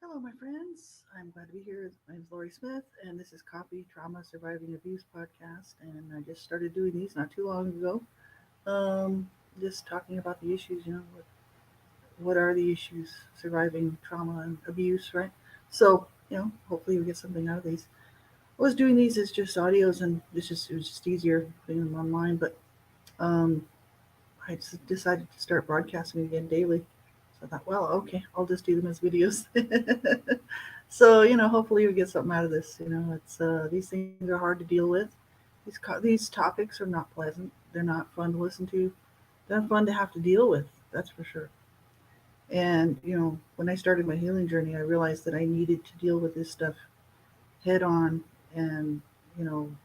Hello, my friends. I'm glad to be here. My name is Lori Smith, and this is Copy Trauma Surviving Abuse podcast. And I just started doing these not too long ago. Just talking about the issues. What are the issues surviving trauma and abuse, right? So, hopefully we get something out of these. I was doing these as just audios, and it was just easier putting them online. But um, I just decided to start broadcasting again daily. So I thought, well, okay, I'll just do them as videos. So hopefully you get something out of this. It's these things are hard to deal with. These topics are not pleasant. They're not fun to listen to. They're not fun to have to deal with. That's for sure. And when I started my healing journey, I realized that I needed to deal with this stuff head on, and you know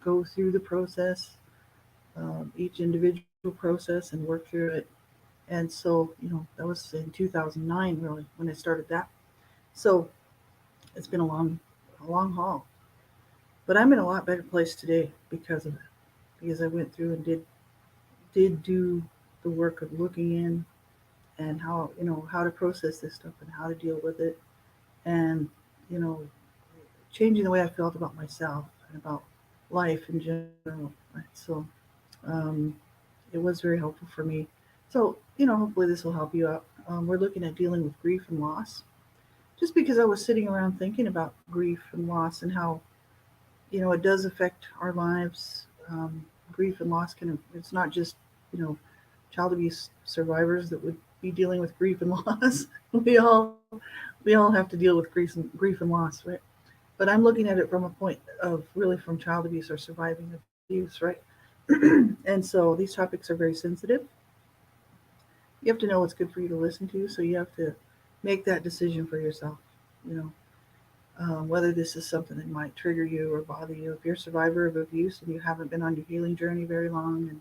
go through the process, each individual process, and work through it. And so that was in 2009, really, when I started that. So it's been a long haul. But I'm in a lot better place today because of it. Because I went through and did do the work of looking in, and how to process this stuff and how to deal with it, and you know changing the way I felt about myself and about life in general. Right? So um, it was very helpful for me. So hopefully this will help you out. We're looking at dealing with grief and loss. Just because I was sitting around thinking about grief and loss and how it does affect our lives. Grief and loss it's not just you know child abuse survivors that would be dealing with grief and loss. we all we all have to deal with grief and loss, right? But I'm looking at it from a point of really from child abuse or surviving abuse, right? And so these topics are very sensitive. You have to know what's good for you to listen to, so you have to make that decision for yourself. You know, whether this is something that might trigger you or bother you. If you're a survivor of abuse and you haven't been on your healing journey very long, and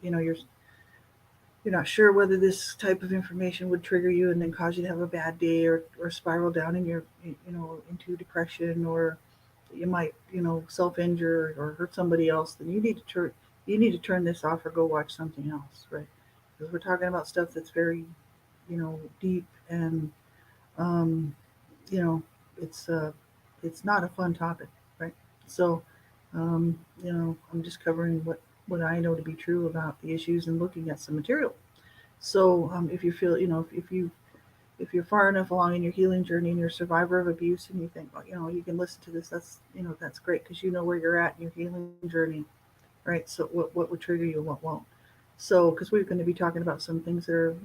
you're not sure whether this type of information would trigger you and then cause you to have a bad day, or spiral down in your into depression, or you might self injure or hurt somebody else, then you need to turn this off or go watch something else, right? Because we're talking about stuff that's very deep, and um, you know, it's not a fun topic, right? So, I'm just covering what I know to be true about the issues and looking at some material. So, if you feel, if you're far enough along in your healing journey and you're a survivor of abuse and you think, well, you can listen to this, that's great because you know where you're at in your healing journey, right? So, what would trigger you and what won't? So, because we're going to be talking about some things that are,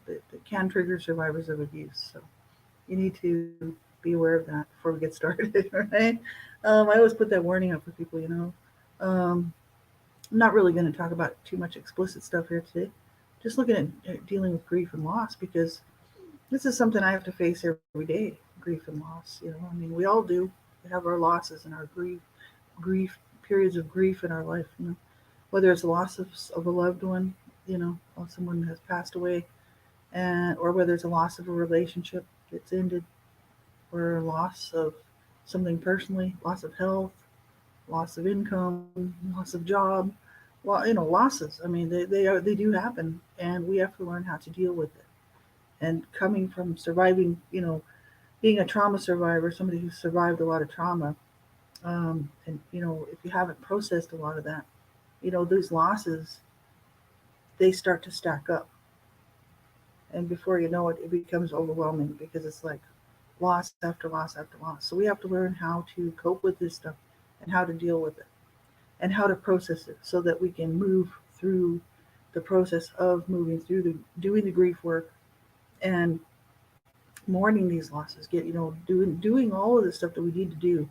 that can trigger survivors of abuse. So, you need to be aware of that before we get started, right? I always put that warning up for people. Um, I'm not really going to talk about too much explicit stuff here today. Just looking at dealing with grief and loss, because this is something I have to face every day. Grief and loss. I mean, we all do. We have our losses and our grief periods of grief in our life. Whether it's a loss of a loved one, or someone has passed away, and or whether it's a loss of a relationship that's ended, or loss of something personally, loss of health, loss of income, loss of job. Well, losses. I mean, they do happen, and we have to learn how to deal with it. And coming from surviving, being a trauma survivor, somebody who survived a lot of trauma, and if you haven't processed a lot of that, those losses, they start to stack up, and before you know it, it becomes overwhelming because it's like loss after loss after loss. So we have to learn how to cope with this stuff and how to deal with it and how to process it so that we can move through the process of moving through the doing the grief work and mourning these losses, doing all of the stuff that we need to do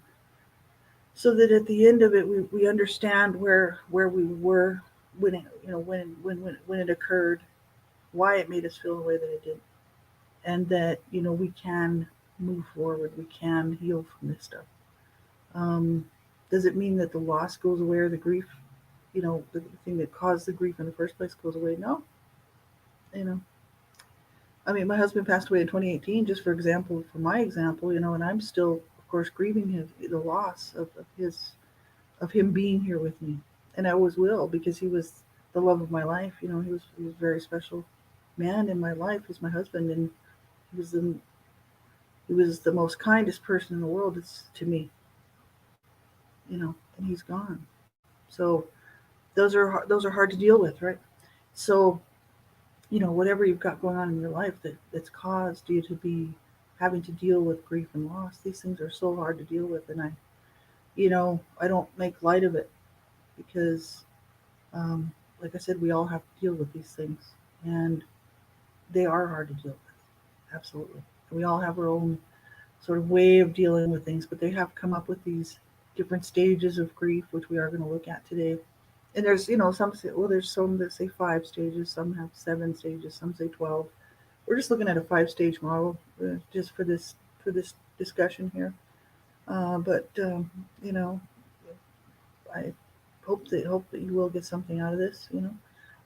so that at the end of it we understand where we were when it when it occurred, why it made us feel the way that it did, and that we can move forward, we can heal from this stuff. um, does it mean that the loss goes away, or the grief, the thing that caused the grief in the first place, goes away? No. you know I mean, my husband passed away in 2018, just for example, for my example, and I'm still, of course, grieving the loss of him being here with me, and I always will, because he was the love of my life. He was a very special man in my life. He's my husband, and he was He was the most kindest person in the world. It's to me, and he's gone. So those are hard to deal with, right? So whatever you've got going on in your life that's caused you to be having to deal with grief and loss, these things are so hard to deal with, and I don't make light of it because, um, like I said, we all have to deal with these things, and they are hard to deal with. Absolutely, we all have our own sort of way of dealing with things, but they have come up with these different stages of grief, which we are going to look at today. And there's, some say, well, there's some that say 5 stages, some have 7 stages, some say 12. We're just looking at a 5 stage model, just for this discussion here. But you know, I hope that you will get something out of this.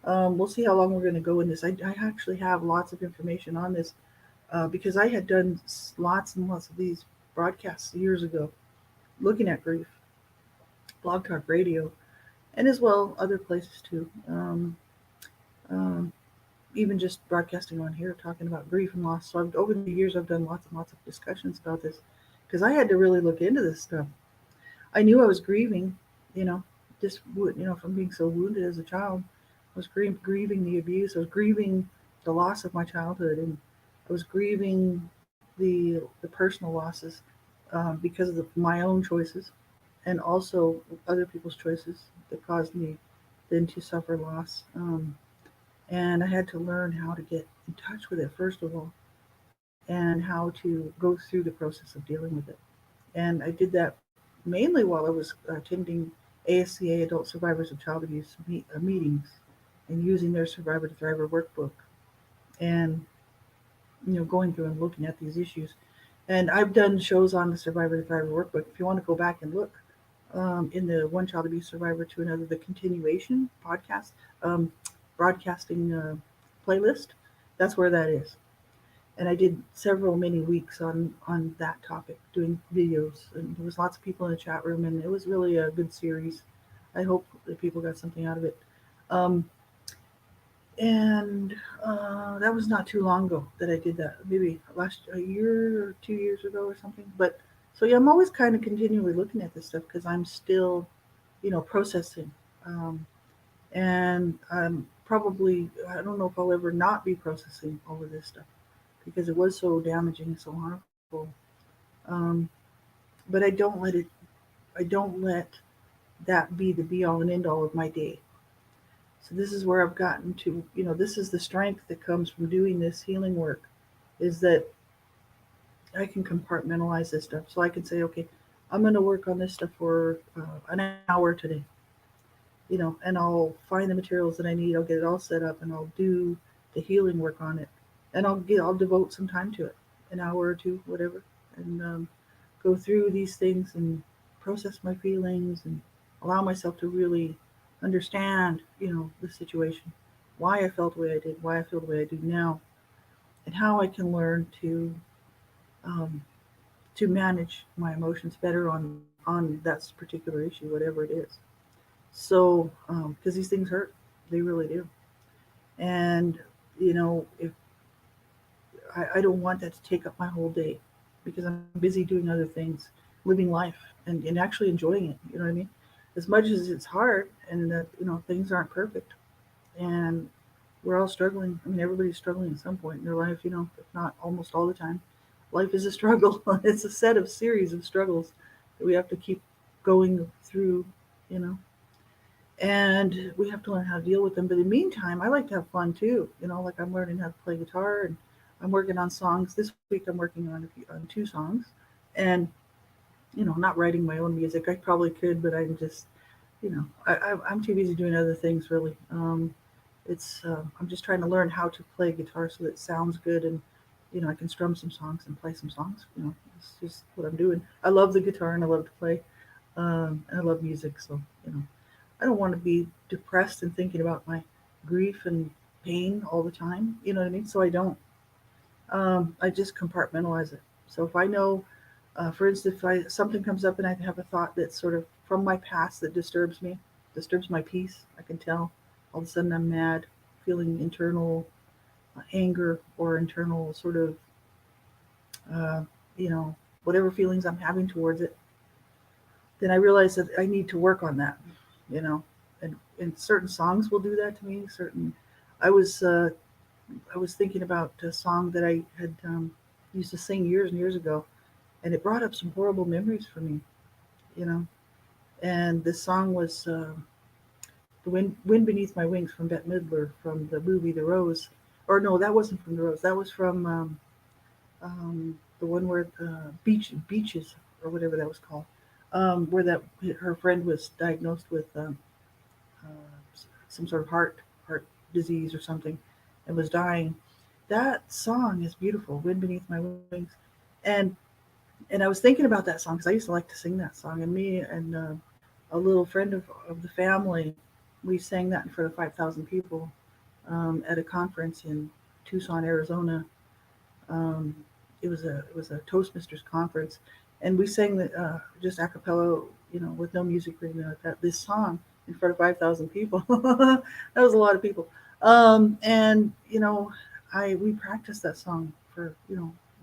We'll see how long we're going to go in this. I actually have lots of information on this because I had done lots and lots of these broadcasts years ago, looking at grief, blog talk radio, and as well other places too. Um, Even just broadcasting on here, talking about grief and loss. So over the years, I've done lots and lots of discussions about this because I had to really look into this stuff. I knew I was grieving, you know, just from being so wounded as a child. I was grieving the abuse. I was grieving the loss of my childhood, and I was grieving the personal losses because of my own choices, and also other people's choices that caused me then to suffer loss. And I had to learn how to get in touch with it first of all, and how to go through the process of dealing with it. And I did that mainly while I was attending ASCA Adult Survivors of Child Abuse meetings and using their Survivor to Thriver workbook, and going through and looking at these issues. And I've done shows on the Survivor to Thriver workbook. If you want to go back and look in the One Child Abuse Survivor to Another, the continuation podcast, um, broadcasting playlist, that's where that is. And I did several many weeks on that topic, doing videos, and there was lots of people in the chat room, and it was really a good series. I hope that people got something out of it. Um, and that was not too long ago that I did that. Maybe last a year or 2 years ago or something. But so yeah, I'm always kind of continually looking at this stuff because I'm still, processing. Um, and probably I don't know if I'll ever not be processing all of this stuff because it was so damaging and so harmful. Um, but I don't let that be the be all and end all of my day. So this is where I've gotten to. This is the strength that comes from doing this healing work, is that I can compartmentalize this stuff. So I can say, okay, I'm going to work on this stuff for an hour today. And I'll find the materials that I need. I'll get it all set up, and I'll do the healing work on it, and I'll devote some time to it, an hour or two, whatever, and go through these things and process my feelings and allow myself to really understand, the situation, why I felt the way I did, why I feel the way I do now, and how I can learn um, to manage my emotions better on that particular issue, whatever it is. So, because these things hurt, they really do. And, if I don't want that to take up my whole day because I'm busy doing other things, living life and actually enjoying it. You know what I mean? As much as it's hard and that, things aren't perfect and we're all struggling. I mean, everybody's struggling at some point in their life, if not almost all the time. Life is a struggle. It's a series of struggles that we have to keep going through, you know and we have to learn how to deal with them. But in the meantime, I like to have fun too. Like I'm learning how to play guitar, and I'm working on songs. This week I'm working on 2 songs, and not writing my own music. I probably could, but I'm too busy doing other things really. It's I'm just trying to learn how to play guitar so that it sounds good, and I can strum some songs and play some songs. It's just what I'm doing. I love the guitar and I love to play, and I love music. So I don't want to be depressed and thinking about my grief and pain all the time. You know what I mean? So I don't. I just compartmentalize it. So if I know, for instance, if something comes up and I have a thought that's sort of from my past that disturbs me, disturbs my peace, I can tell. All of a sudden I'm mad, feeling internal anger or internal sort of you know, whatever feelings I'm having towards it, then I realize that I need to work on that, you know. And certain songs will do that to me. Certain, I was uh, I was thinking about a song that I had used to sing years and years ago, and it brought up some horrible memories for me, you know. And this song was "The Wind Beneath My Wings" from Bette Midler from the movie The Rose. Or no, that wasn't from The Rose. That was from the one where beaches or whatever that was called, where that her friend was diagnosed with some sort of heart disease or something, and was dying. That song is beautiful, "Wind Beneath My Wings," and and I was thinking about that song because I used to like to sing that song, and me and a little friend of the family, we sang that in front of 5,000 people at a conference in Tucson, Arizona. Um, it was a Toastmasters conference, and we sang the just a cappella, you know, with no music or anything like that. This song in front of 5,000 people. That was a lot of people. And you know, I we practiced that song for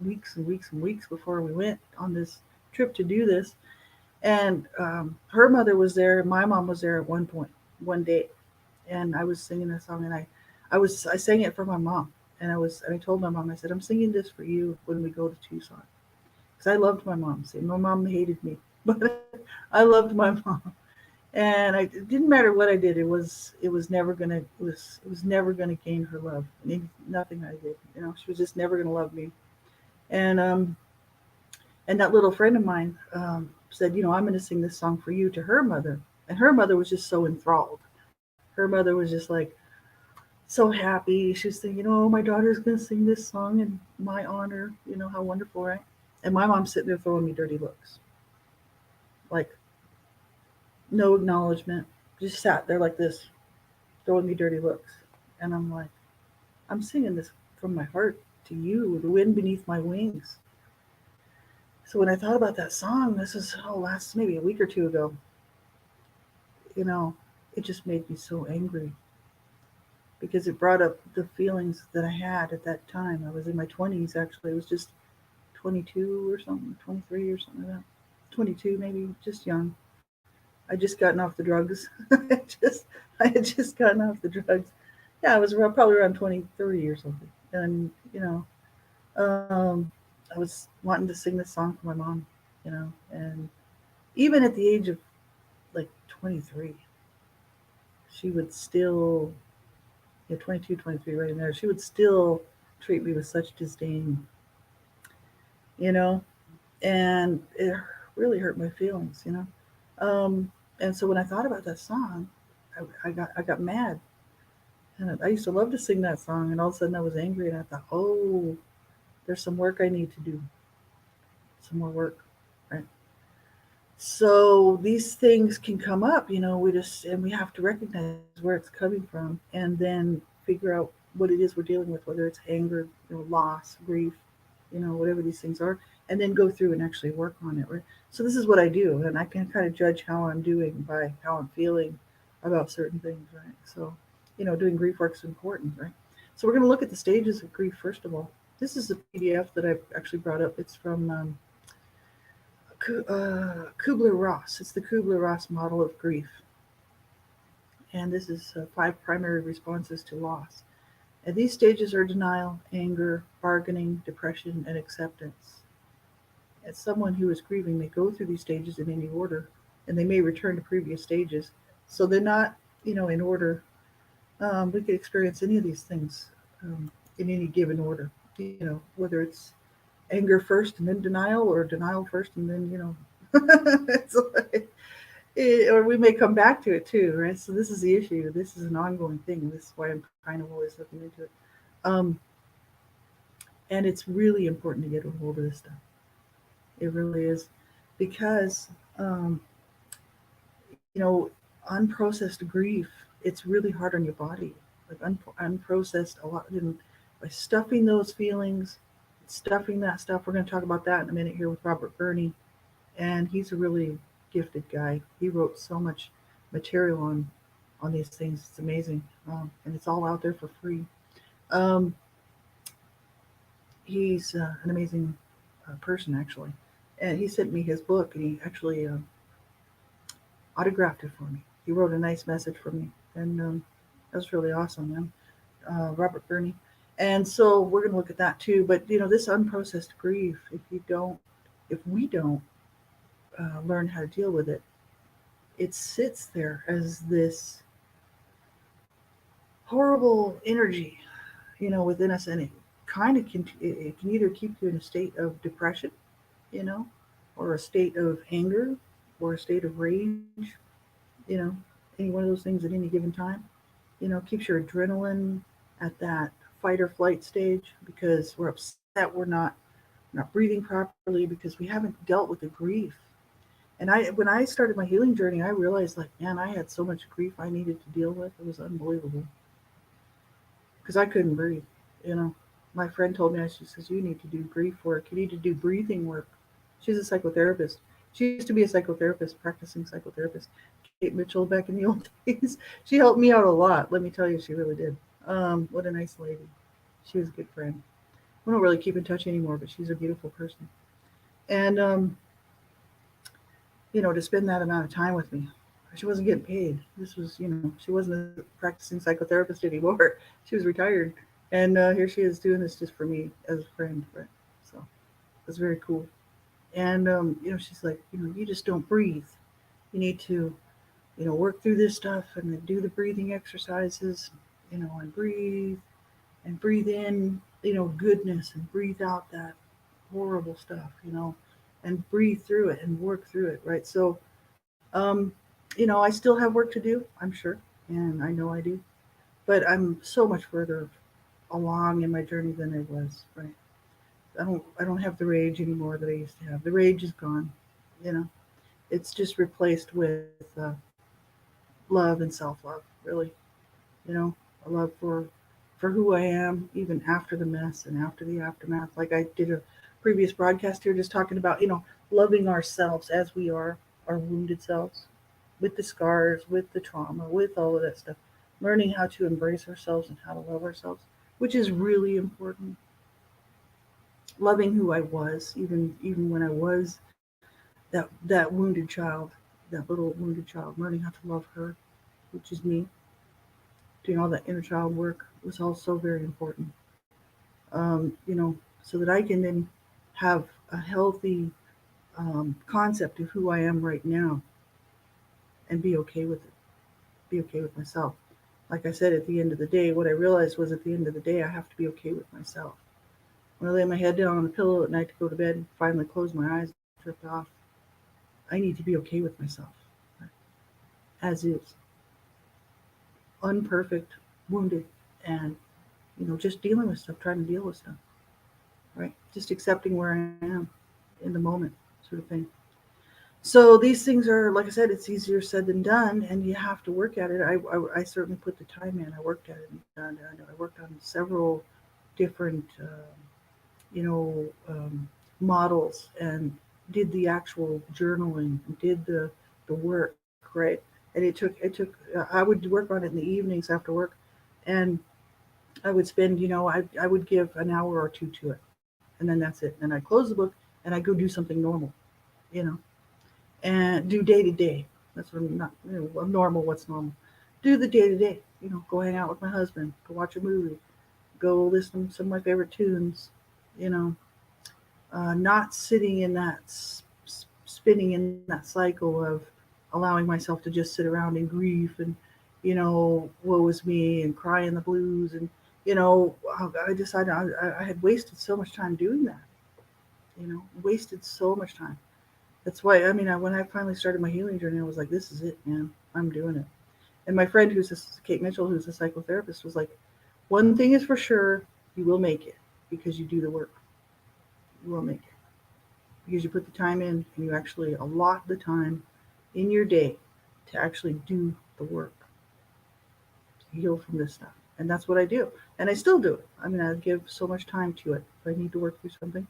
weeks and weeks and weeks before we went on this trip to do this. And her mother was there. My mom was there at one point, one day, and I was singing that song, and I sang it for my mom, and I told my mom, I said, I'm singing this for you when we go to Tucson, because I loved my mom. See, my mom hated me, but I loved my mom, and it didn't matter what I did. It was never gonna it was never gonna gain her love. Nothing I did, she was just never gonna love me. And and that little friend of mine said, I'm going to sing this song for you to her mother, and her mother was just so enthralled. Her mother was just like so happy. She was thinking, oh, my daughter's going to sing this song in my honor. How wonderful, right? And my mom's sitting there throwing me dirty looks, like no acknowledgement, just sat there like this, throwing me dirty looks. And I'm like, I'm singing this from my heart to you, the wind beneath my wings. So when I thought about that song, this is last maybe a week or two ago, you know, it just made me so angry because it brought up the feelings that I had at that time. I was in my 20s actually. I was just 22 or something, 23 or something like that. 22 maybe, just young. I just gotten off the drugs. I had just gotten off the drugs. Yeah, I was probably around 23 or something. And, um, I was wanting to sing this song for my mom, and even at the age of like 23, she would still, 22, 23, right in there, she would still treat me with such disdain, you know, and it really hurt my feelings, and so when I thought about that song, I got mad, and I used to love to sing that song, and all of a sudden I was angry, and I thought, oh, there's some work I need to do, some more work, right? So these things can come up, we have to recognize where it's coming from, and then figure out what it is we're dealing with, whether it's anger, loss, grief, whatever these things are, and then go through and actually work on it. Right. So this is what I do, and I can kind of judge how I'm doing by how I'm feeling about certain things. Right. So, doing grief work is important. Right. So we're going to look at the stages of grief first of all. This is a PDF that I actually brought up. It's from Kubler-Ross. It's the Kubler-Ross model of grief. And this is 5 primary responses to loss. And these stages are denial, anger, bargaining, depression, and acceptance. As someone who is grieving may go through these stages in any order, and they may return to previous stages. So they're not, in order. We could experience any of these things in any given order. Whether it's anger first and then denial, or denial first and then, it's like, or we may come back to it too, right? So this is the issue. This is an ongoing thing. This is why I'm kind of always looking into it. Um, and it's really important to get a hold of this stuff. It really is, because um, you know, unprocessed grief. It's really hard on your body, like unprocessed a lot. By stuffing those feelings, stuffing that stuff. We're going to talk about that in a minute here with Robert Burney, and he's a really gifted guy. He wrote so much material on these things. It's amazing, and it's all out there for free. Um, he's an amazing person actually, and he sent me his book, and he actually autographed it for me. He wrote a nice message for me, and that was really awesome, man. Robert Burney. And so we're going to look at that too. But this unprocessed grief, if we don't learn how to deal with it, it sits there as this horrible energy, within us, and it kind of it can either keep you in a state of depression, you know, or a state of anger, or a state of rage, you know, any one of those things at any given time. Keeps your adrenaline at that fight or flight stage because we're upset, we're not breathing properly because we haven't dealt with the grief. And when I started my healing journey, I realized, like, man, I had so much grief I needed to deal with. It was unbelievable because I couldn't breathe. You know, my friend told me, she says, you need to do grief work. You need to do breathing work. She's a psychotherapist. She used to be a psychotherapist, practicing psychotherapist. Kate Mitchell back in the old days. She helped me out a lot. Let me tell you, she really did. What a nice lady. She was a good friend. We don't really keep in touch anymore, but she's a beautiful person. And to spend that amount of time with me. She wasn't getting paid. This was, she wasn't a practicing psychotherapist anymore. She was retired. And here she is doing this just for me as a friend. Right? So it was very cool. And, she's like, you just don't breathe. You need to, work through this stuff and then do the breathing exercises, and breathe in, goodness, and breathe out that horrible stuff, and breathe through it and work through it. Right. So, I still have work to do, I'm sure, and I know I do, but I'm so much further along in my journey than I was. Right. I don't have the rage anymore that I used to have. The rage is gone. You know, it's just replaced with love and self-love. Really, you know, a love for who I am, even after the mess and after the aftermath. Like I did a previous broadcast here, just talking about loving ourselves as we are, our wounded selves, with the scars, with the trauma, with all of that stuff. Learning how to embrace ourselves and how to love ourselves, which is really important. Loving who I was, even when I was that wounded child, that little wounded child, learning how to love her, which is me, doing all that inner child work was also very important. So that I can then have a healthy concept of who I am right now and be okay with it, be okay with myself. Like I said, at the end of the day, what I realized was at the end of the day, I have to be okay with myself. When I lay my head down on the pillow at night to go to bed and finally close my eyes and drift off, I need to be okay with myself as is, unperfect, wounded, and just dealing with stuff, trying to deal with stuff, right? Just accepting where I am in the moment, sort of thing. So these things are, like I said, it's easier said than done, and you have to work at it. I certainly put the time in. I worked at it, and I worked on several different, you know, models, and did the actual journaling, did the work, right? And it took. I would work on it in the evenings after work, and I would spend, I would give an hour or two to it, and then that's it. And I close the book, and I go do something normal, you know, and do day to day. That's what I'm not, normal. What's normal? Do the day to day. Go hang out with my husband. Go watch a movie. Go listen to some of my favorite tunes. You know, not sitting in that spinning in that cycle of allowing myself to just sit around in grief and woe is me and cry in the blues and I decided I had wasted so much time doing that. Wasted so much time. That's why, I mean, when I finally started my healing journey, I was like, this is it, man. I'm doing it. And my friend, Kate Mitchell, who's a psychotherapist, was like, one thing is for sure, you will make it because you do the work. You will make it because you put the time in and you actually allot the time in your day to actually do the work, to heal from this stuff. And that's what I do. And I still do it. I mean, I give so much time to it. If I need to work through something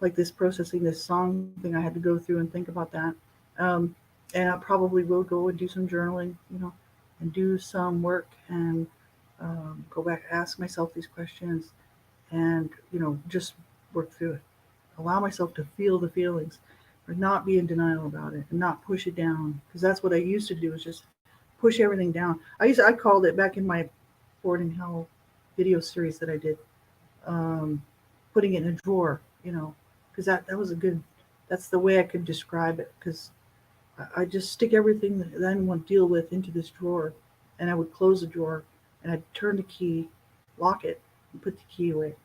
like this, processing this song thing, I had to go through and think about that. Um, and I probably will go and do some journaling, and do some work and go back, ask myself these questions and, just work through it. allow myself to feel the feelings, but not be in denial about it and not push it down. Because that's what I used to do, is just push everything down. I called it, back in my Bored in Hell video series that I did, um, putting it in a drawer, because that was a good, that's the way I could describe it. Because I just stick everything that I didn't want to deal with into this drawer, and I would close the drawer, and I'd turn the key, lock it, and put the key away.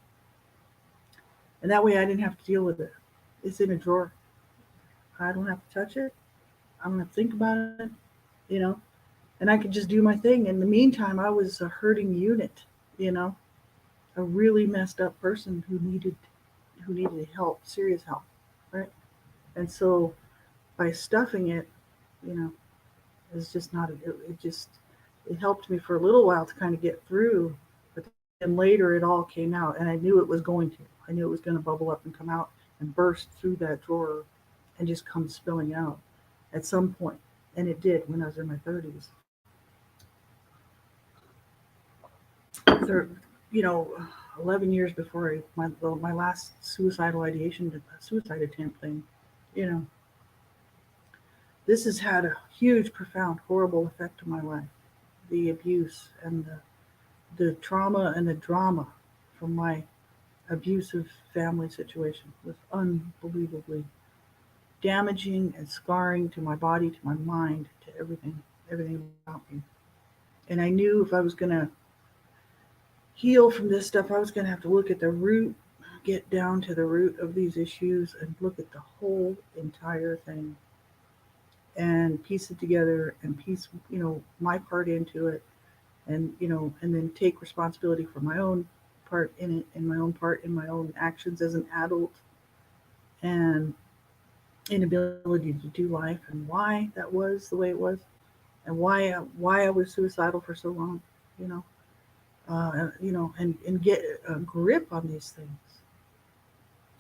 And that way I didn't have to deal with it. It's in a drawer. I don't have to touch it. I don't have to think about it, you know. And I could just do my thing. In the meantime, I was a hurting unit, you know, a really messed up person who needed help, serious help, right? And so by stuffing it, you know, it's just not. It helped me for a little while to kind of get through, but then later it all came out, and I knew it was going to. I knew it was going to bubble up and come out and burst through that drawer, and just come spilling out at some point. And it did when I was in my 30s. Thir 11 years before my last suicidal ideation, suicide attempt thing, you know, this has had a huge, profound, horrible effect on my life. The abuse and the trauma and the drama from my abusive family situation was unbelievably damaging and scarring to my body, to my mind, to everything about me. And I knew if I was going to heal from this stuff, I was going to have to look at the root, get down to the root of these issues, and look at the whole entire thing and piece it together and piece, my part into it, and and then take responsibility for my own part in it and my own part in my own actions as an adult, and inability to do life, and why that was the way it was, and why I was suicidal for so long, you know, and get a grip on these things,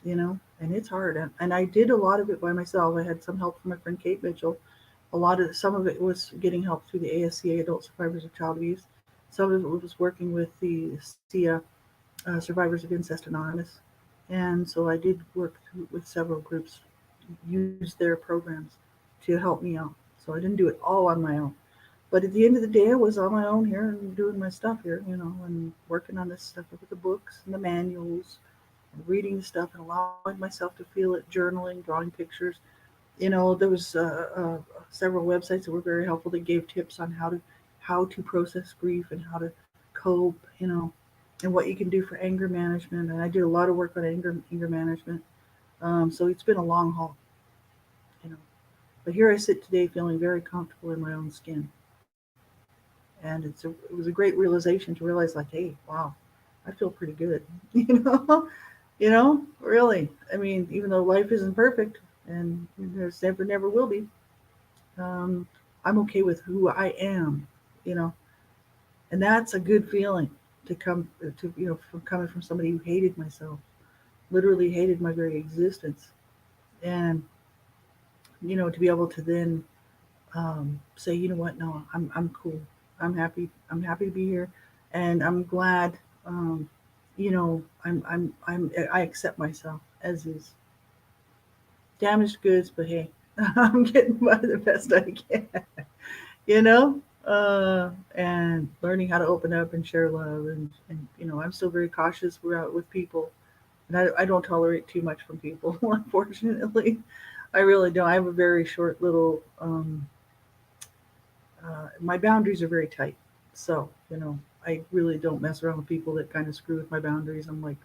and it's hard. And I did a lot of it by myself. I had some help from my friend Kate Mitchell. Some of it was getting help through the ASCA, Adult Survivors of Child Abuse. Some of it was working with the SIA, Survivors of Incest Anonymous. And so I did work with several groups, use their programs to help me out. So I didn't do it all on my own. But at the end of the day, I was on my own here and doing my stuff here, and working on this stuff with the books and the manuals, and reading the stuff and allowing myself to feel it, journaling, drawing pictures. There was several websites that were very helpful that gave tips on how to process grief and how to cope, and what you can do for anger management. And I did a lot of work on anger management. So it's been a long haul, you know. But here I sit today, feeling very comfortable in my own skin, and it was a great realization to realize, like, hey, wow, I feel pretty good, really. I mean, even though life isn't perfect, and there's never will be, um, I'm okay with who I am, you know, and that's a good feeling to come to, from coming from somebody who hated myself, literally hated my very existence, and to be able to then say, you know what, no, I'm cool, I'm happy to be here, and I'm glad, I accept myself as is, damaged goods, but hey, I'm getting by the best I can, and learning how to open up and share love. And I'm still very cautious with people. And I don't tolerate too much from people, unfortunately. I really don't. I have a very short little, my boundaries are very tight. So, I really don't mess around with people that kind of screw with my boundaries. I'm like,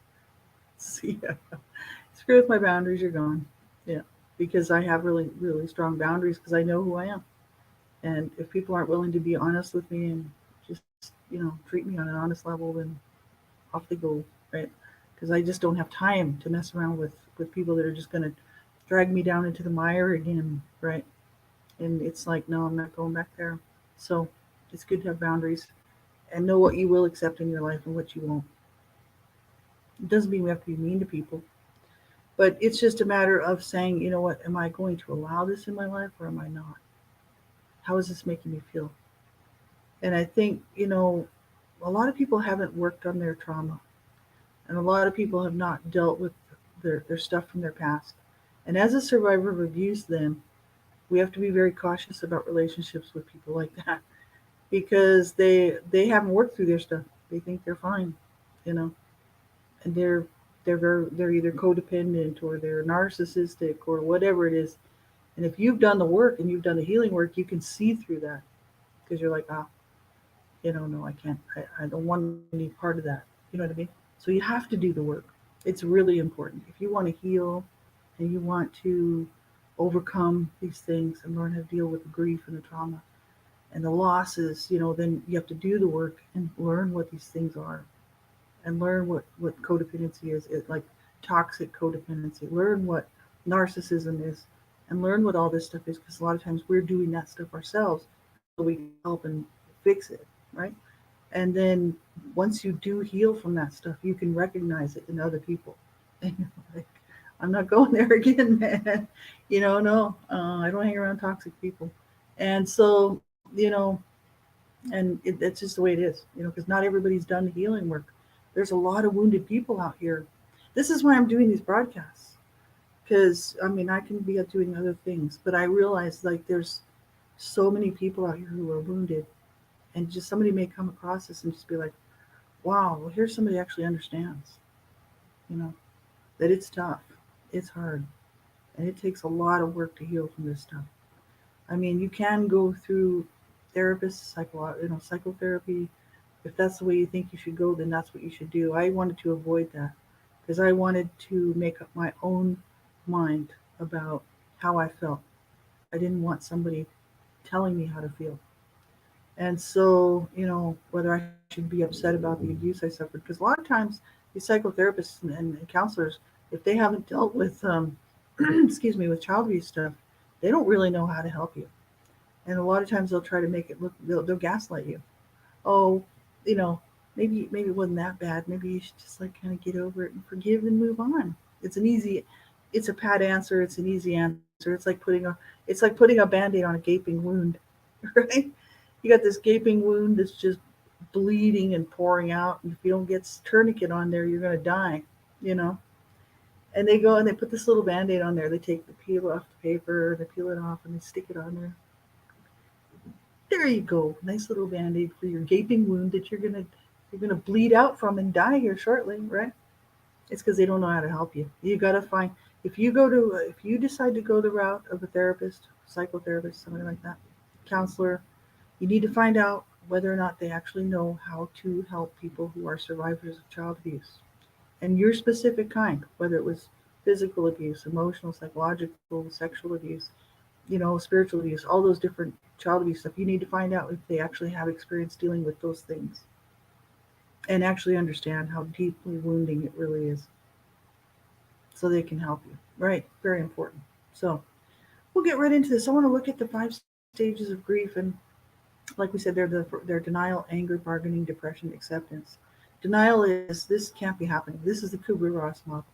see ya. Screw with my boundaries, you're gone. Yeah. Because I have really, really strong boundaries because I know who I am. And if people aren't willing to be honest with me and just, treat me on an honest level, then off they go, right? Because I just don't have time to mess around with people that are just going to drag me down into the mire again, right? And it's like, no, I'm not going back there. So it's good to have boundaries and know what you will accept in your life and what you won't. It doesn't mean we have to be mean to people, but it's just a matter of saying, you know what, am I going to allow this in my life or am I not? How is this making me feel? And I think, a lot of people haven't worked on their trauma, and a lot of people have not dealt with their stuff from their past. And as a survivor of abuse, then we have to be very cautious about relationships with people like that because they haven't worked through their stuff. They think they're fine, you know, and they're either codependent or they're narcissistic or whatever it is. And if you've done the work and you've done the healing work, you can see through that because you're like, ah, no, I can't. I don't want any part of that. You know what I mean? So you have to do the work. It's really important. If you want to heal and you want to overcome these things and learn how to deal with the grief and the trauma and the losses, then you have to do the work and learn what these things are and learn what codependency is, like toxic codependency. Learn what narcissism is and learn what all this stuff is because a lot of times we're doing that stuff ourselves so we can help and fix it, right? And then once you do heal from that stuff, you can recognize it in other people. And you're like, I'm not going there again, man. No, I don't hang around toxic people. And so, and that's just the way it is, because not everybody's done the healing work. There's a lot of wounded people out here. This is why I'm doing these broadcasts. Because, I mean, I can be doing other things, but I realize like there's so many people out here who are wounded and just somebody may come across this and just be like, wow, well, here's somebody who actually understands, you know, that it's tough, it's hard, and it takes a lot of work to heal from this stuff. I mean, you can go through therapists, psychotherapy. If that's the way you think you should go, then that's what you should do. I wanted to avoid that because I wanted to make up my own mind about how I felt. I didn't want somebody telling me how to feel. And so, whether I should be upset about the abuse I suffered, because a lot of times these psychotherapists and counselors, if they haven't dealt with, excuse me, with child abuse stuff, they don't really know how to help you. And a lot of times they'll try to make it look, they'll gaslight you. Oh, you know, maybe it wasn't that bad. Maybe you should just like kind of get over it and forgive and move on. It's an easy, it's a pat answer. It's an easy answer. It's like putting a band-aid on a gaping wound, right? You got this gaping wound that's just bleeding and pouring out, and if you don't get tourniquet on there, you're gonna die, you know. And they go and they put this little band-aid on there. They take the peel off the paper, they peel it off, and they stick it on there. There you go, nice little band-aid for your gaping wound that you're gonna bleed out from and die here shortly, right? It's because they don't know how to help you. You gotta find if you decide to go the route of a therapist, psychotherapist, something like that, counselor, you need to find out whether or not they actually know how to help people who are survivors of child abuse. And your specific kind, whether it was physical abuse, emotional, psychological, sexual abuse, spiritual abuse, all those different child abuse stuff, you need to find out if they actually have experience dealing with those things and actually understand how deeply wounding it really is so they can help you. Right? Very important. So we'll get right into this. I want to look at the 5 stages of grief, and like we said, they're denial, anger, bargaining, depression, acceptance. Denial is this can't be happening. This is the Kubler-Ross model.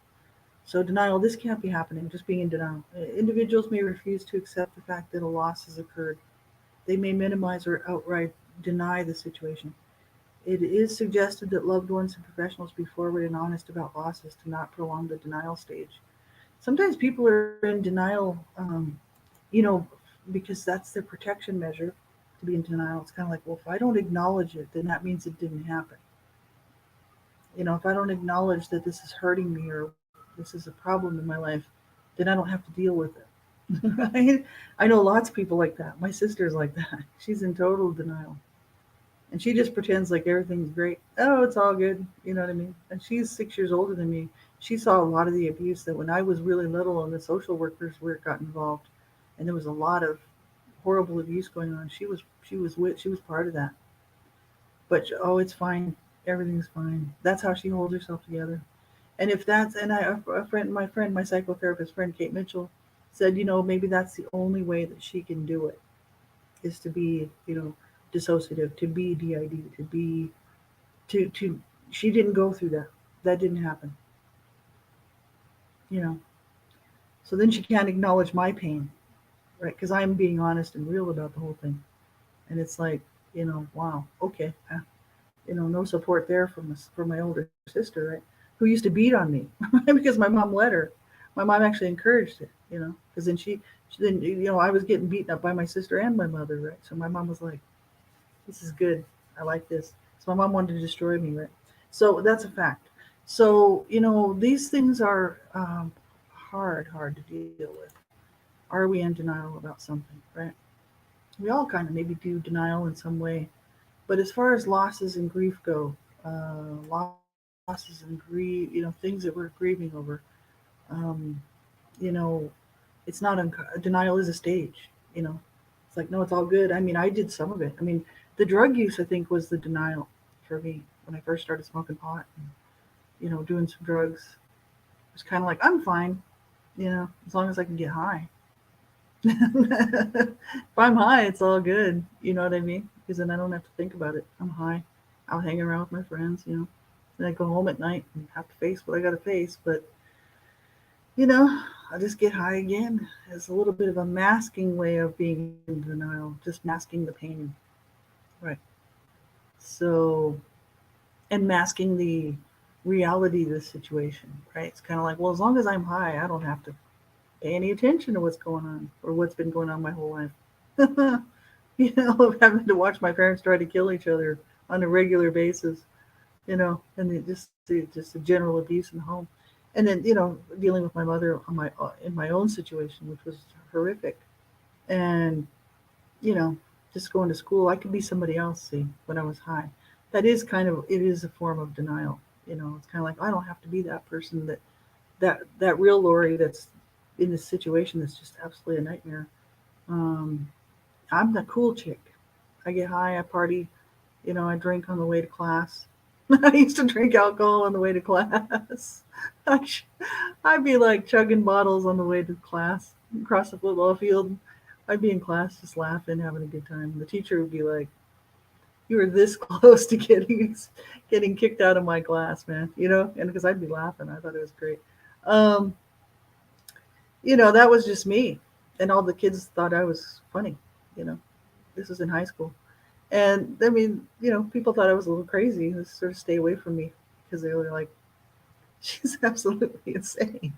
So denial, this can't be happening. Just being in denial. Individuals may refuse to accept the fact that a loss has occurred. They may minimize or outright deny the situation. It is suggested that loved ones and professionals be forward and honest about losses to not prolong the denial stage. Sometimes people are in denial, you know, because that's their protection measure to be in denial. It's kind of like, well, if I don't acknowledge it, then that means it didn't happen. If I don't acknowledge that this is hurting me or this is a problem in my life, then I don't have to deal with it. Right? I know lots of people like that. My sister's like that. She's in total denial. And she just pretends like everything's great. Oh, it's all good. You know what I mean? And she's 6 years older than me. She saw a lot of the abuse that when I was really little and the social workers were got involved, and there was a lot of horrible abuse going on. She was part of that. But oh, it's fine. Everything's fine. That's how she holds herself together. And if that's and I a friend, my psychotherapist friend Kate Mitchell, said, maybe that's the only way that she can do it is to be, dissociative, to be DID, to be to she didn't go through that. That didn't happen. You know. So then she can't acknowledge my pain, right? Because I'm being honest and real about the whole thing. And it's like, wow, okay, no support there from my older sister, right? who used to beat on me because my mom let her. My mom actually encouraged it, because she then I was getting beaten up by my sister and my mother, right? So my mom was like, "This is good. I like this." So my mom wanted to destroy me, right? So that's a fact. So these things are hard to deal with. Are we in denial about something, right? We all kind of maybe do denial in some way, but as far as losses and grief go, losses and grief, things that we're grieving over, um, you know, it's not denial is a stage. It's like, no, it's all good. I mean, I did some of it. I mean, the drug use I think was the denial for me when I first started smoking pot and doing some drugs. It was kind of like, I'm fine, as long as I can get high. If I'm high, it's all good. You know what I mean? Because then I don't have to think about it. I'm high. I'll hang around with my friends. Then I go home at night and have to face what I got to face. But, you know, I just get high again. It's a little bit of a masking way of being in denial, just masking the pain. Right. So, and masking the reality of the situation. Right. It's kind of like, well, as long as I'm high, I don't have to pay any attention to what's going on or what's been going on my whole life. Of having to watch my parents try to kill each other on a regular basis, and just the general abuse in the home, and then dealing with my mother on my in my own situation, which was horrific, and you know just going to school. I could be somebody else. See, when I was high, it is a form of denial. It's kind of like I don't have to be that person that real Lori that's in this situation that's just absolutely a nightmare. Um, I'm the cool chick. I get high, I party, I drink on the way to class. I used to drink alcohol on the way to class. I sh- I'd be like chugging bottles on the way to class across the football field. I'd be in class just laughing, having a good time. The teacher would be like, "You were this close to getting kicked out of my class, man." And because I'd be laughing, I thought it was great. Um, that was just me, and all the kids thought I was funny. You know, this was in high school. And I mean, people thought I was a little crazy. They sort of stay away from me because they were like, "She's absolutely insane."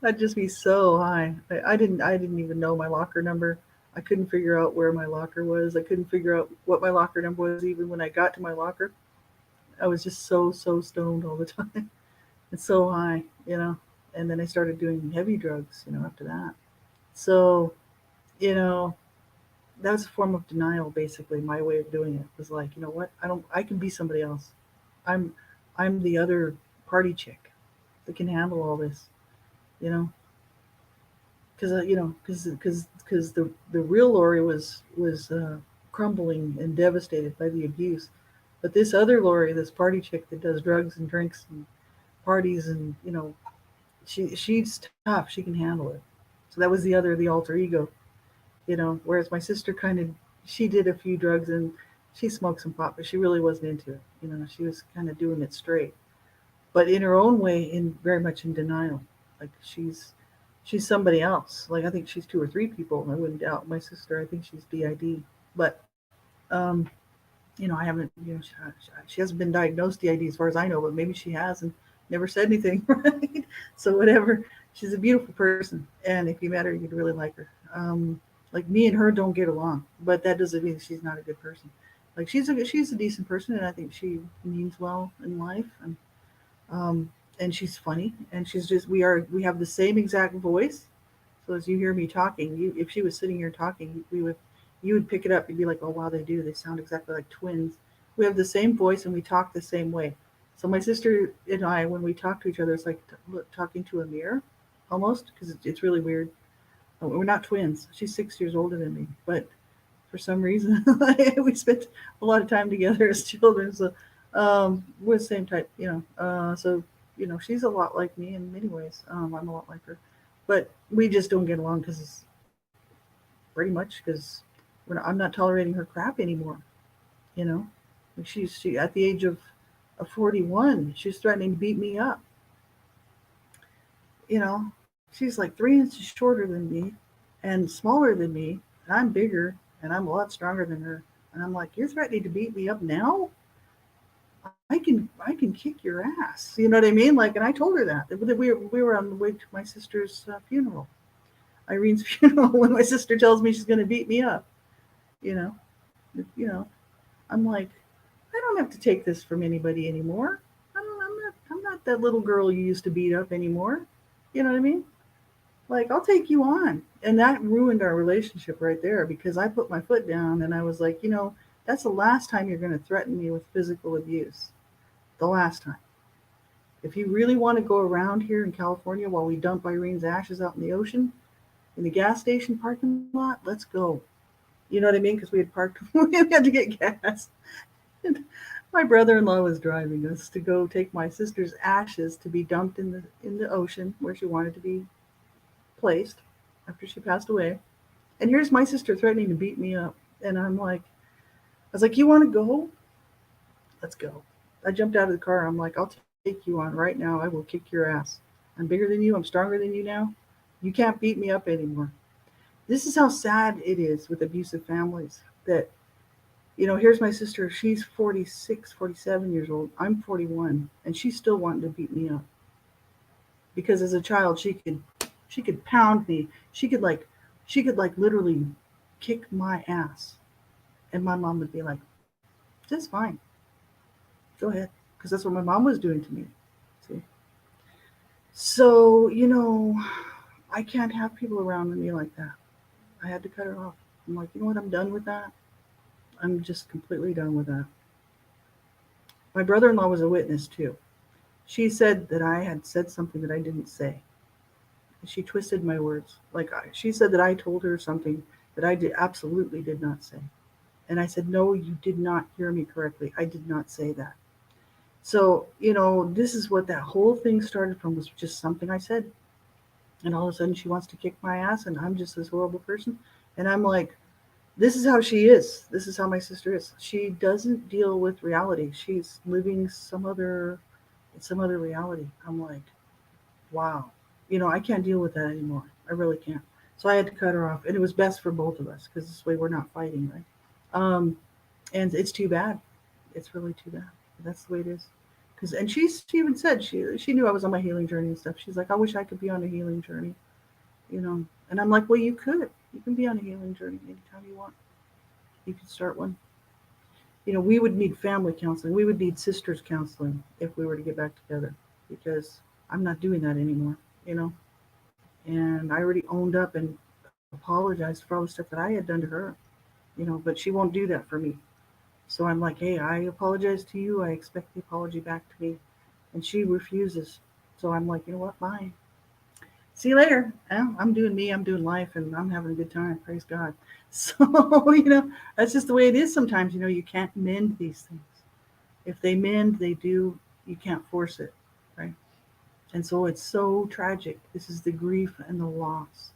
I'd just be so high. I didn't even know my locker number. I couldn't figure out where my locker was. I couldn't figure out what my locker number was even when I got to my locker. I was just so stoned all the time and so high, And then I started doing heavy drugs, after that. So, you know, that was a form of denial basically. My way of doing it was like, you know what, I can be somebody else. I'm i'm the other party chick that can handle all this, you know because the real Lori was crumbling and devastated by the abuse, but this other Lori, this party chick that does drugs and drinks and parties, and she's tough, she can handle it. So that was the alter ego. Whereas my sister kind of, she did a few drugs and she smoked some pot, but she really wasn't into it. She was kind of doing it straight, but in her own way, in very much in denial. Like she's somebody else. Like I think she's two or three people. I wouldn't doubt my sister. I think she's DID, but um, I haven't. She hasn't been diagnosed DID as far as I know, but maybe she has and never said anything, right? So whatever. She's a beautiful person, and if you met her, you'd really like her. Like me and her don't get along, but that doesn't mean she's not a good person. Like she's a decent person, and I think she means well in life, um, and she's funny, and she's just we have the same exact voice. So as you hear me talking, if she was sitting here talking, you would pick it up. You'd be like, oh wow, they do. They sound exactly like twins. We have the same voice and we talk the same way. So my sister and I, when we talk to each other, it's like talking to a mirror, almost, because it's really weird. We're not twins. She's 6 years older than me, but for some reason we spent a lot of time together as children. So we're the same type, So she's a lot like me in many ways. I'm a lot like her, but we just don't get along because pretty much because I'm not tolerating her crap anymore. You know, she at the age of 41, she's threatening to beat me up. She's like 3 inches shorter than me and smaller than me, and I'm bigger and I'm a lot stronger than her. And I'm like, you're threatening to beat me up now? I can kick your ass. You know what I mean? Like, and I told her that we were on the way to my sister's funeral, Irene's funeral, when my sister tells me she's going to beat me up. You know, you know, I'm like, I don't have to take this from anybody anymore. I'm not that little girl you used to beat up anymore. You know what I mean? Like, I'll take you on. And that ruined our relationship right there because I put my foot down and I was like, that's the last time you're going to threaten me with physical abuse. The last time. If you really want to go around here in California while we dump Irene's ashes out in the ocean, in the gas station parking lot, let's go. You know what I mean? Because we had parked, we had to get gas. And my brother-in-law was driving us to go take my sister's ashes to be dumped in the ocean where she wanted to be placed after she passed away. And here's my sister threatening to beat me up. And I was like, you want to go? Let's go. I jumped out of the car. I'm like, I'll take you on right now. I will kick your ass. I'm bigger than you. I'm stronger than you now. You can't beat me up anymore. This is how sad it is with abusive families that, here's my sister. She's 46, 47 years old. I'm 41. And she's still wanting to beat me up. Because as a child, she could pound me. She could like literally kick my ass. And my mom would be like, that's fine. Go ahead. Because that's what my mom was doing to me. See? So, I can't have people around me like that. I had to cut her off. I'm like, you know what? I'm done with that. I'm just completely done with that. My brother in law was a witness too. She said that I had said something that I didn't say. She twisted my words. She said that I told her something that I absolutely did not say. And I said, no, you did not hear me correctly. I did not say that. So, this is what that whole thing started from, was just something I said. And all of a sudden she wants to kick my ass and I'm just this horrible person. And I'm like, this is how she is. This is how my sister is. She doesn't deal with reality. She's living some other reality. I'm like, wow. I can't deal with that anymore. I really can't. So I had to cut her off. And it was best for both of us because this way we're not fighting, right? And it's too bad. It's really too bad. That's the way it is. And she even said she knew I was on my healing journey and stuff. She's like, I wish I could be on a healing journey, you know. And I'm like, well, you could. You can be on a healing journey anytime you want. You can start one. We would need family counseling. We would need sisters counseling if we were to get back together because I'm not doing that anymore, you know. And I already owned up and apologized for all the stuff that I had done to her, but she won't do that for me. So I'm like, hey, I apologize to you. I expect the apology back to me. And she refuses. So I'm like, you know what? Bye. See you later. I'm doing me. I'm doing life, and I'm having a good time. Praise God. So, that's just the way it is sometimes. You can't mend these things. If they mend, they do. You can't force it, right? And so it's so tragic. This is the grief and the loss.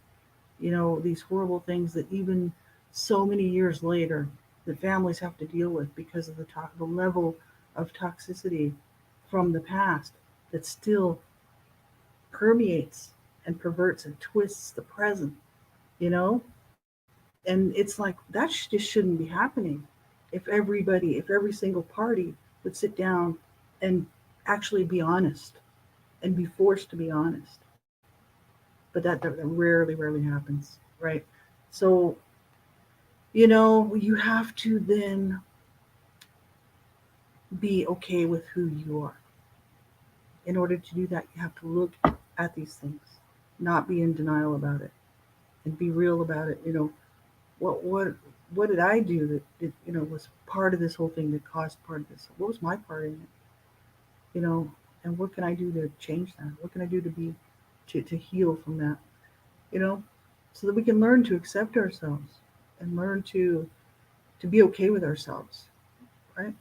These horrible things that even so many years later, the families have to deal with because of the level of toxicity from the past that still permeates and perverts and twists the present, you know? And it's like that just shouldn't be happening if every single party would sit down and actually be honest and be forced to be honest. But that rarely, rarely happens, right? So, you have to then be okay with who you are. In order to do that, you have to look at these things, not be in denial about it, and be real about it. What did I do that was part of this whole thing that caused part of this? What was my part in it? And what can I do to change that? What can I do to heal from that? You know, so that we can learn to accept ourselves and learn to be okay with ourselves, right?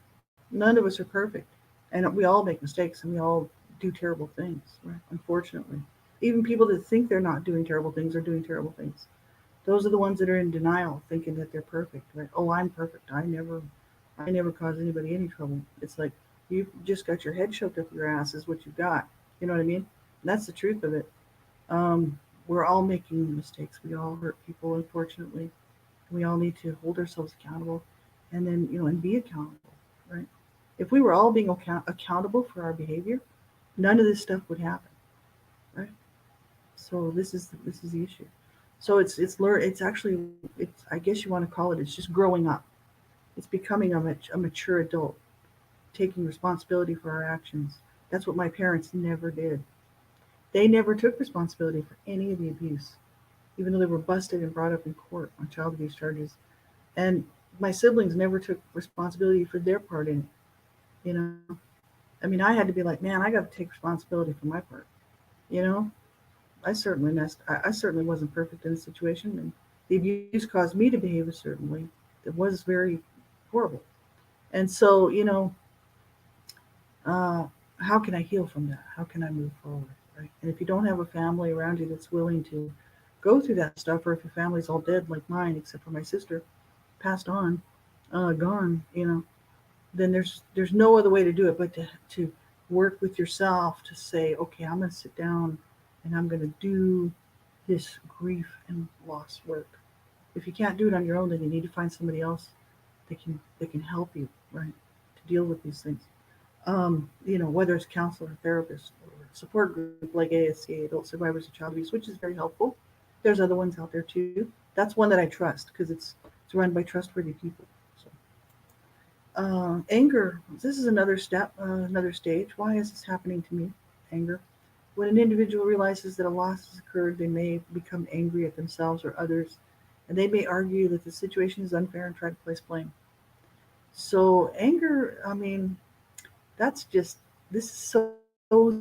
None of us are perfect, and we all make mistakes, and we all do terrible things, right? Unfortunately, even people that think they're not doing terrible things are doing terrible things. Those are the ones that are in denial, thinking that they're perfect, right? Oh, I'm perfect. I never cause anybody any trouble. It's like you've just got your head shoved up your ass is what you've got. You know what I mean? And that's the truth of it. Um, we're all making mistakes. We all hurt people, unfortunately. We all need to hold ourselves accountable, and then and be accountable, right? If we were all being accountable for our behavior, none of this stuff would happen, right? So this is the issue. So it's actually it's I guess you want to call it, it's just growing up. It's becoming a mature adult, taking responsibility for our actions. That's what my parents never did. They never took responsibility for any of the abuse, even though they were busted and brought up in court on child abuse charges. And my siblings never took responsibility for their part in it. You know, I mean, I had to be like, man, I got to take responsibility for my part. You know, I certainly wasn't perfect in the situation, and the abuse caused me to behave a certain way. It was very horrible. And so, uh, how can I heal from that? How can I move forward? Right. And if you don't have a family around you that's willing to go through that stuff, or if your family's all dead like mine, except for my sister, passed on, gone, then there's no other way to do it but to work with yourself to say, okay, I'm going to sit down and I'm going to do this grief and loss work. If you can't do it on your own, then you need to find somebody else that can help you, right, to deal with these things. Whether it's counselor, therapist, or support group like ASC, Adult Survivors of Child Abuse, which is very helpful. There's other ones out there too. That's one that I trust because it's run by trustworthy people. So, anger. This is another step, another stage. Why is this happening to me? Anger. When an individual realizes that a loss has occurred, they may become angry at themselves or others, and they may argue that the situation is unfair and try to place blame. So anger, I mean, that's just this is so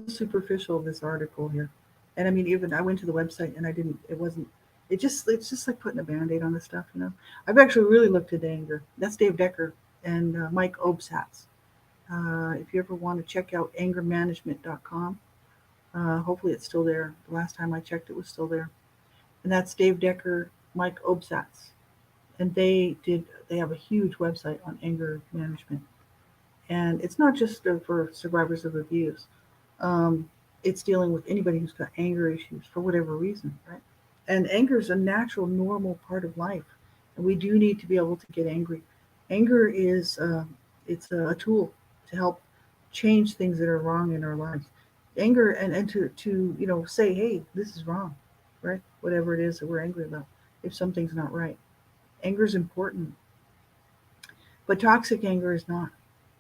superficial, this article here. And I mean, even I went to the website and it's just like putting a band-aid on the stuff. I've actually really looked at anger. That's Dave Decker and Mike Obsatz. If you ever want to check out angermanagement.com, hopefully it's still there. The last time I checked, it was still there. And that's Dave Decker, Mike Obsatz. And they have a huge website on anger management. And it's not just for survivors of abuse. Um, it's dealing with anybody who's got anger issues for whatever reason, right? And anger is a natural, normal part of life, and we do need to be able to get angry. Anger is it's a tool to help change things that are wrong in our lives. Anger and to say, hey, this is wrong, right? Whatever it is that we're angry about, if something's not right, anger is important. But toxic anger is not.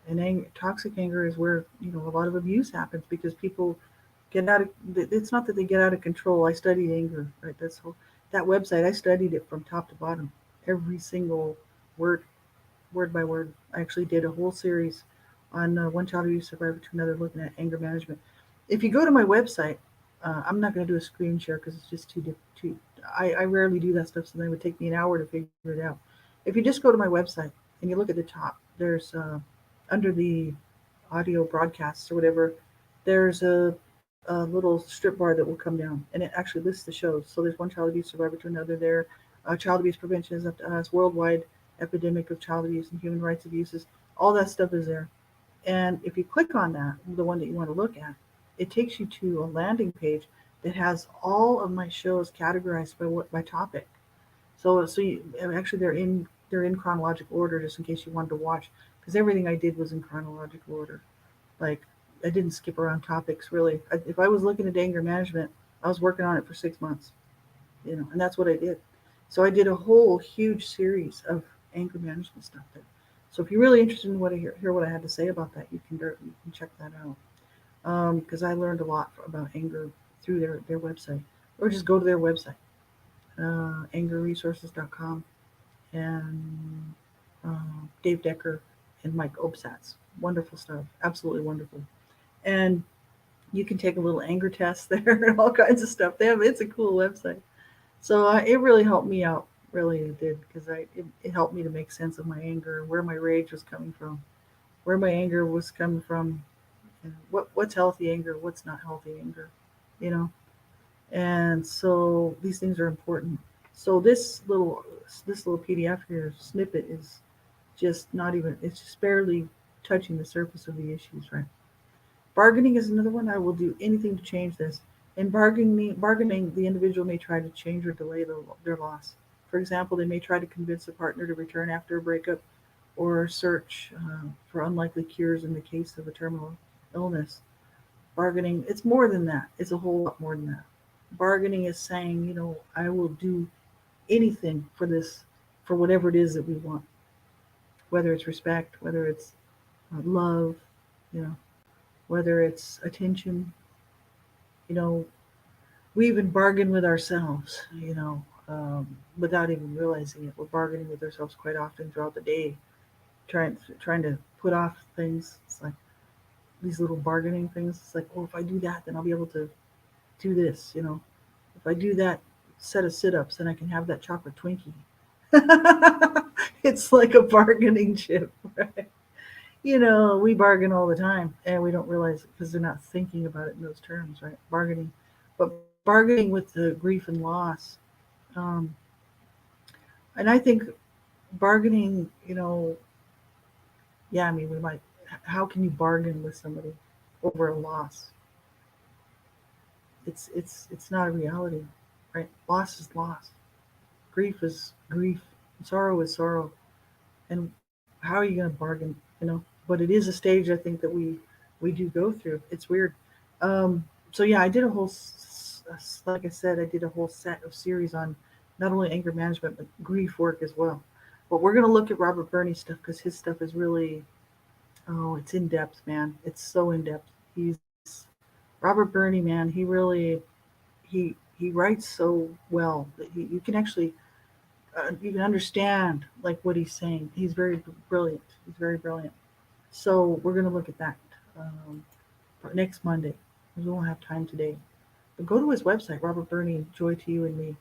And toxic anger is where a lot of abuse happens because people get out of. It's not that they get out of control. I studied anger, right? That website. I studied it from top to bottom, every single word, word by word. I actually did a whole series on one child abuse survivor to another, looking at anger management. If you go to my website, I'm not going to do a screen share because it's just too. I rarely do that stuff, so then it would take me an hour to figure it out. If you just go to my website and you look at the top, there's under the audio broadcasts or whatever, there's a little strip bar that will come down, and it actually lists the shows. So there's one child abuse survivor to another there. Child abuse prevention is up to us. Worldwide epidemic of child abuse and human rights abuses. All that stuff is there. And if you click on that, the one that you want to look at, it takes you to a landing page that has all of my shows categorized by topic. Actually they're in chronological order just in case you wanted to watch because everything I did was in chronological order. Like I didn't skip around topics really. If I was looking at anger management, I was working on it for 6 months, and that's what I did. So I did a whole huge series of anger management stuff there. So if you're really interested in what I hear what I had to say about that, you can check that out. Because I learned a lot about anger through their website, or just go to their website, angerresources.com, and Dave Decker and Mike Obsatz. Wonderful stuff, absolutely wonderful. And you can take a little anger test there and all kinds of stuff. It's a cool website. So it really helped me out. Really, it did because it helped me to make sense of my anger, where my rage was coming from, where my anger was coming from, and what's healthy anger, what's not healthy anger, you know. And so these things are important. So this little PDF here snippet is just not even. It's just barely touching the surface of the issues, right? Bargaining is another one. I will do anything to change this. In bargaining, the individual may try to change or delay their loss. For example, they may try to convince a partner to return after a breakup, or search for unlikely cures in the case of a terminal illness. Bargaining, it's more than that. It's a whole lot more than that. Bargaining is saying, I will do anything for this, for whatever it is that we want, whether it's respect, whether it's love, you know, whether it's attention, you know, we even bargain with ourselves, without even realizing it. We're bargaining with ourselves quite often throughout the day, trying to put off things. It's like these little bargaining things. It's like, oh, if I do that, then I'll be able to do this. If I do that set of sit-ups, then I can have that chocolate Twinkie. It's like a bargaining chip, right? We bargain all the time and we don't realize it because they're not thinking about it in those terms, right? Bargaining. But bargaining with the grief and loss. Um, and I think bargaining, yeah, I mean, we might, how can you bargain with somebody over a loss? It's not a reality, right? Loss is loss. Grief is grief. Sorrow is sorrow. And how are you going to bargain? But it is a stage I think that we do go through. It's weird. So yeah, I did a whole, like I said, I did a whole set of series on not only anger management but grief work as well. But we're going to look at Robert Burney's stuff because his stuff is really, oh, it's in depth, man. It's so in depth. He's Robert Burney, man. He really he writes so well that you can actually you can understand like what he's saying. He's very brilliant. He's very brilliant. So we're going to look at that next Monday. We won't have time today. But go to his website, Robert Burney, Joy to You and Me.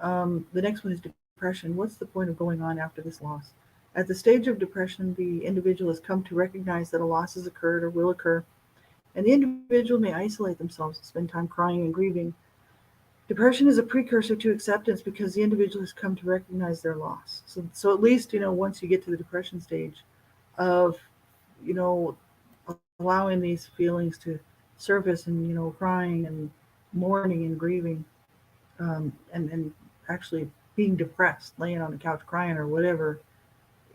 The next one is depression. What's the point of going on after this loss? At the stage of depression, the individual has come to recognize that a loss has occurred or will occur, and the individual may isolate themselves and spend time crying and grieving. Depression is a precursor to acceptance because the individual has come to recognize their loss. So at least, once you get to the depression stage of, you know, allowing these feelings to surface and, crying and mourning and grieving, and actually being depressed, laying on the couch crying or whatever,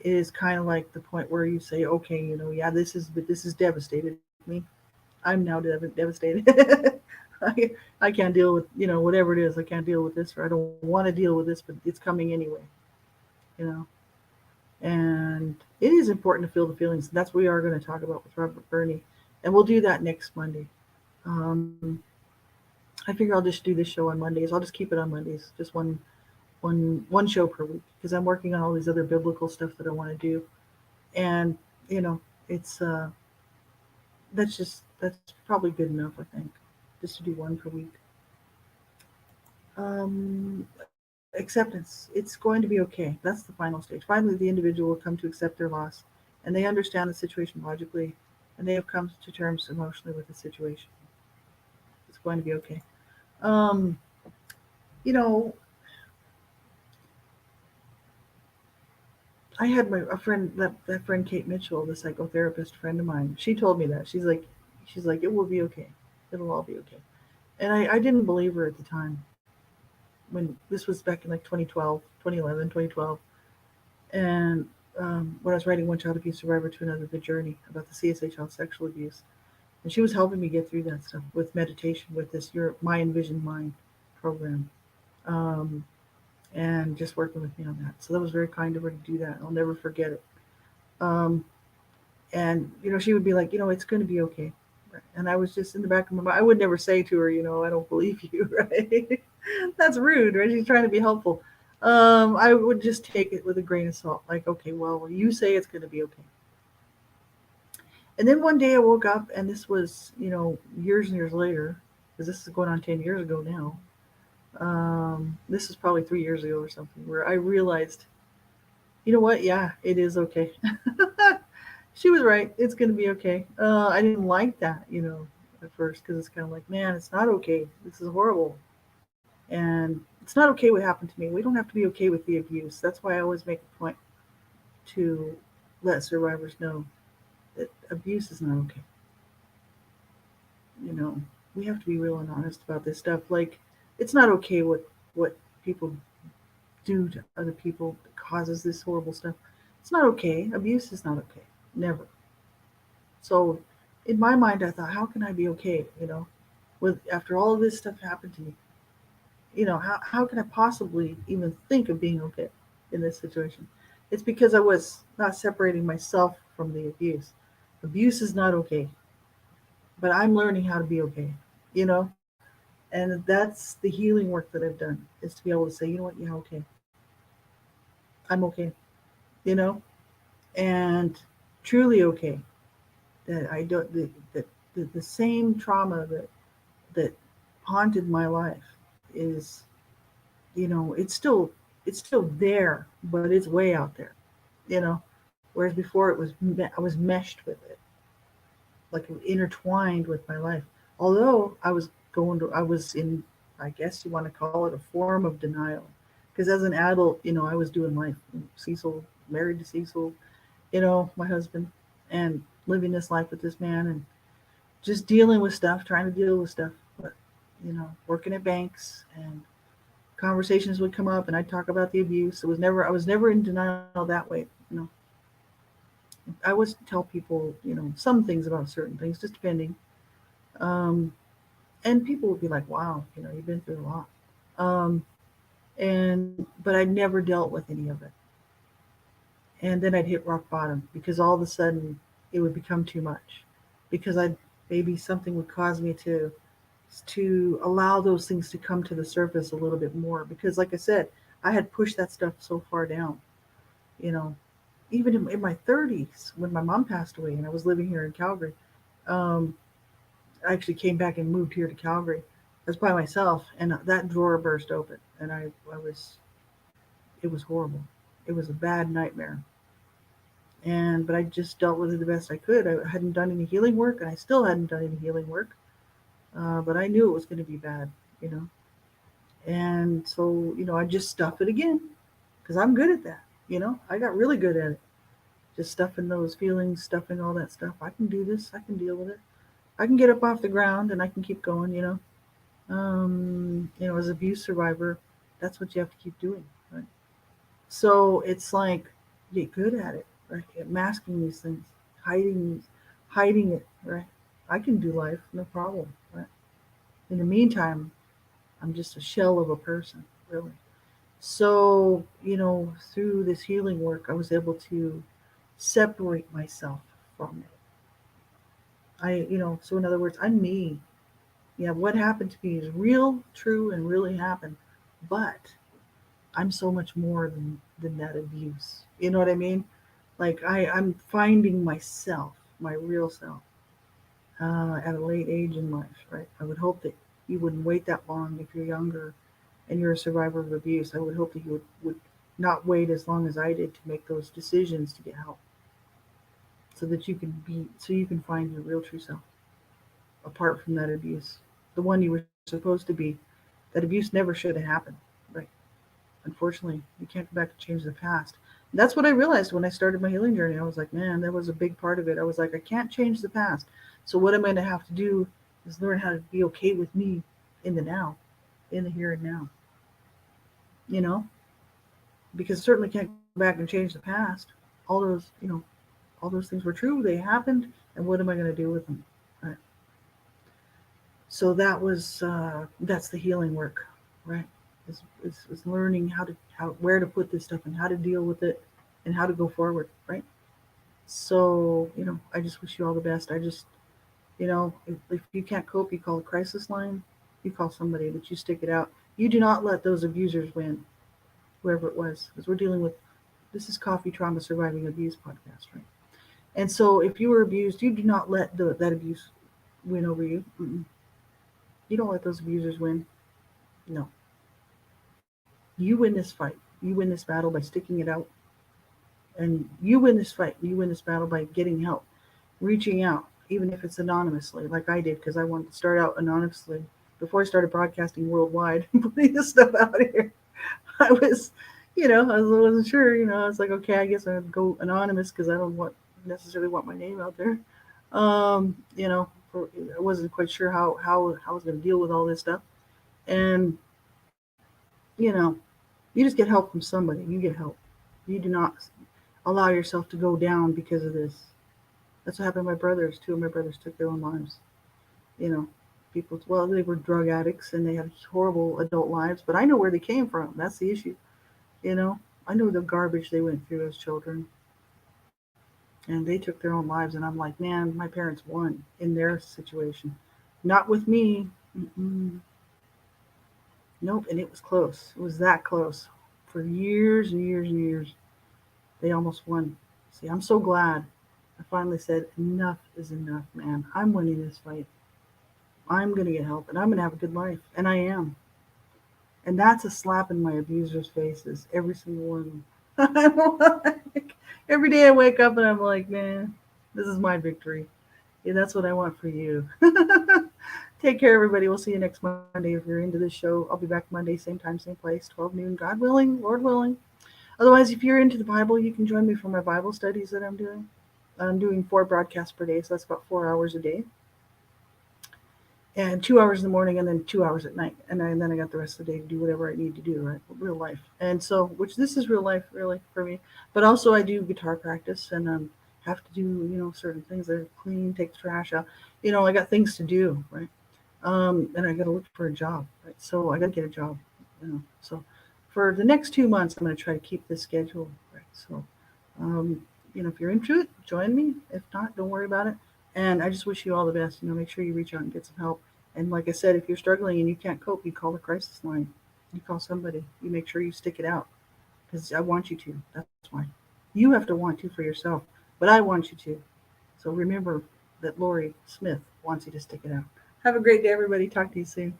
is kind of like the point where you say, okay, yeah, this is devastated me. I'm now devastated. I can't deal with, whatever it is. I can't deal with this, or I don't want to deal with this, but it's coming anyway, you know. And it is important to feel the feelings. That's what we are going to talk about with Robert Burney, and we'll do that next Monday. Um, I figure I'll just do this show on Mondays. I'll just keep it on Mondays, just one show per week, because I'm working on all these other biblical stuff that I want to do, and it's that's probably good enough. I think just to do one per week. Um, Acceptance. It's going to be okay. That's the final stage. Finally, the individual will come to accept their loss, and they understand the situation logically, and they have come to terms emotionally with the situation. It's going to be okay. Um, you know, I had a friend, that friend Kate Mitchell, the psychotherapist friend of mine. She told me that she's like it will be okay. It'll all be okay. And I didn't believe her at the time when this was back in like 2012, 2011, 2012. And when I was writing One Child Abuse Survivor to Another, the journey about the CSA child sexual abuse. And she was helping me get through that stuff with meditation, with this Your My Envisioned Mind program, um, and just working with me on that. So that was very kind of her to do that. I'll never forget it. Um, and she would be like, it's going to be okay. Right? And I was just in the back of my mind. I would never say to her, I don't believe you, right? That's rude, right? She's trying to be helpful. I would just take it with a grain of salt. Like, okay, well, you say it's going to be okay. And then one day I woke up, and this was, years and years later, because this is going on 10 years ago now. This is probably 3 years ago or something, where I realized, you know what? Yeah, it is okay. She was right. It's going to be okay. I didn't like that, at first, because it's kind of like, man, it's not okay. This is horrible. And it's not okay what happened to me. We don't have to be okay with the abuse. That's why I always make a point to let survivors know that abuse is not okay. You know, we have to be real and honest about this stuff. Like, it's not okay what people do to other people that causes this horrible stuff. It's not okay. Abuse is not okay. Never. So in my mind, I thought, how can I be okay? With after all of this stuff happened to me, how can I possibly even think of being okay in this situation? It's because I was not separating myself from the abuse. Abuse is not okay, but I'm learning how to be okay, you know? And that's the healing work that I've done is to be able to say, you know what, yeah, okay, I'm okay, you know, and truly okay. That I don't the same trauma that haunted my life is, it's still there, but it's way out there, you know. Whereas before I was meshed with it, like intertwined with my life. Although I was in, I guess you want to call it a form of denial, because as an adult, I was doing life. Cecil, married to Cecil, my husband, and living this life with this man, and just dealing with stuff, trying to deal with stuff, but working at banks, and conversations would come up, and I'd talk about the abuse. I was never in denial that way. I always tell people, some things about certain things, just depending. Um, and people would be like, "Wow, you've been through a lot." Um, but I never dealt with any of it. And then I'd hit rock bottom because all of a sudden it would become too much, because I'd maybe something would cause me to allow those things to come to the surface a little bit more, because like I said, I had pushed that stuff so far down, you know even in my 30s when my mom passed away and I was living here in Calgary. um, I actually came back and moved here to Calgary. I was by myself, and that drawer burst open, and I was it was horrible. It was a bad nightmare, and but I just dealt with it the best I could. I hadn't done any healing work, and I still hadn't done any healing work. But I knew it was going to be bad, you know. And so, I just stuff it again because I'm good at that. I got really good at it. Just stuffing those feelings, stuffing all that stuff. I can do this. I can deal with it. I can get up off the ground and I can keep going. As an abuse survivor, that's what you have to keep doing, right? So it's like get good at it, right? At masking these things, hiding, hiding it, right? I can do life, no problem, right? In the meantime, I'm just a shell of a person, really. So, through this healing work, I was able to separate myself from it. So in other words, I'm me. Yeah, what happened to me is real, true, and really happened. But I'm so much more than that abuse. You know what I mean? Like I'm finding myself, my real self, at a late age in life, right? I would hope that you wouldn't wait that long if you're younger and you're a survivor of abuse. I would hope that you would not wait as long as I did to make those decisions to get help, so you can find your real true self apart from that abuse, the one you were supposed to be. That abuse never should have happened, right? Unfortunately, you can't go back and change the past. And that's what I realized when I started my healing journey. I was like, man, that was a big part of it. I was like, I can't change the past. So what I'm going to have to do is learn how to be okay with me in the now, in the here and now. You know, because certainly can't go back and change the past. All those, all those things were true. They happened, and what am I going to do with them? Right. So that's the healing work, right? Is learning where to put this stuff and how to deal with it and how to go forward, right? So I just wish you all the best. I just if you can't cope, you call a crisis line. You call somebody, but you stick it out. You do not let those abusers win, whoever it was, because we're dealing with this is Coffee Trauma Surviving Abuse podcast, right? And so if you were abused, you do not let that abuse win over you. Mm-mm. You don't let those abusers win. No. You win this fight. You win this battle by sticking it out. And you win this fight. You win this battle by getting help, reaching out, even if it's anonymously, like I did, because I wanted to start out anonymously before I started broadcasting worldwide and putting this stuff out here. I was, I wasn't sure. I was like, okay, I guess I'd go anonymous because I don't necessarily want my name out there. Um, you know, I wasn't quite sure how I was going to deal with all this stuff. And you know, you just get help from somebody. You get help. You do not. allow yourself to go down because of this. That's what happened to my brothers. Two of my brothers took their own lives. You know, people, well, they were drug addicts and they had horrible adult lives, but I know where they came from. That's the issue. You know, I know the garbage they went through as children, and they took their own lives. And I'm like, man, my parents won in their situation, not with me. Mm-mm. Nope, and it was close. It was that close for years and years and years. They almost won. See, I'm so glad. I finally said, enough is enough, man. I'm winning this fight. I'm going to get help and I'm going to have a good life. And I am. And that's a slap in my abusers' faces, every single one of them. I'm like, every day I wake up and I'm like, man, this is my victory. Yeah, that's what I want for you. Take care, everybody. We'll see you next Monday. If you're into this show, I'll be back Monday, same time, same place, 12 noon, God willing, Lord willing. Otherwise, if you're into the Bible, you can join me for my Bible studies that I'm doing. I'm doing 4 broadcasts per day, so that's about 4 hours a day. And 2 hours in the morning and then 2 hours at night. Then I got the rest of the day to do whatever I need to do, right? Real life. And so, which this is real life, really, for me. But also, I do guitar practice and have to do, certain things like clean, take the trash out. I got things to do, right? And I got to look for a job, right? So I got to get a job. So for the next 2 months, I'm going to try to keep this schedule, right? So, um, if you're into it, join me. If not, don't worry about it. And I just wish you all the best. Make sure you reach out and get some help. And like I said, if you're struggling and you can't cope, you call the crisis line. You call somebody. You make sure you stick it out because I want you to. That's why. You have to want to for yourself, but I want you to. So remember that Lori Smith wants you to stick it out. Have a great day, everybody. Talk to you soon.